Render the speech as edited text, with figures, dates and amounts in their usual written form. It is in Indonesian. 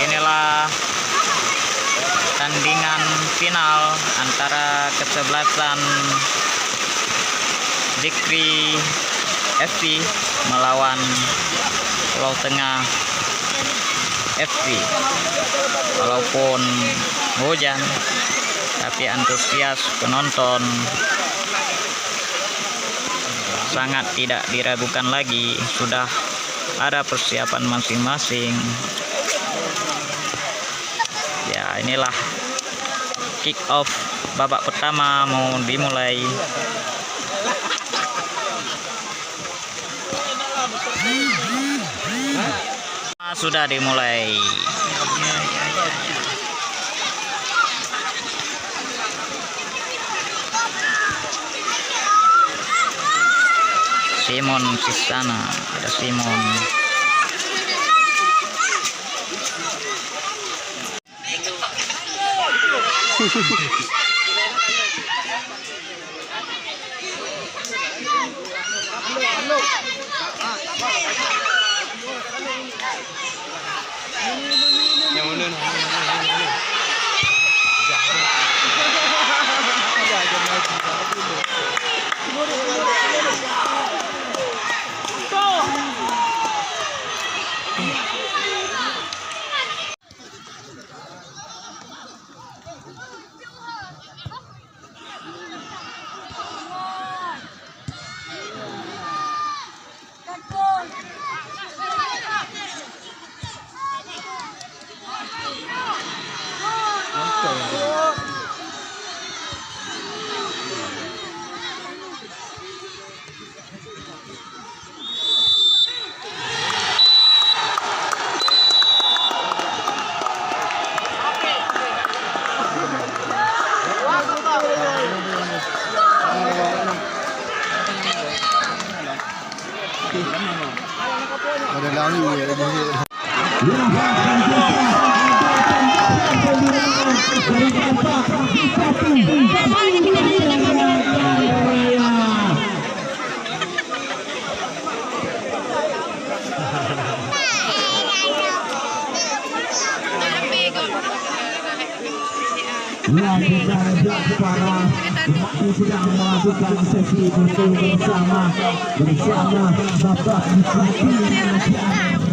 Inilah tandingan final antara kesebelasan Dikri FC melawan Pulau Tengah FC. Walaupun hujan, tapi antusias penonton sangat tidak diragukan lagi. Sudah ada persiapan masing-masing. Ya, inilah kick off babak pertama mau dimulai. Sudah dimulai. Simon di sana, ada Simon. Yang kita ajak para yang sedang melakukan sesi foto bersama Bapak Bupati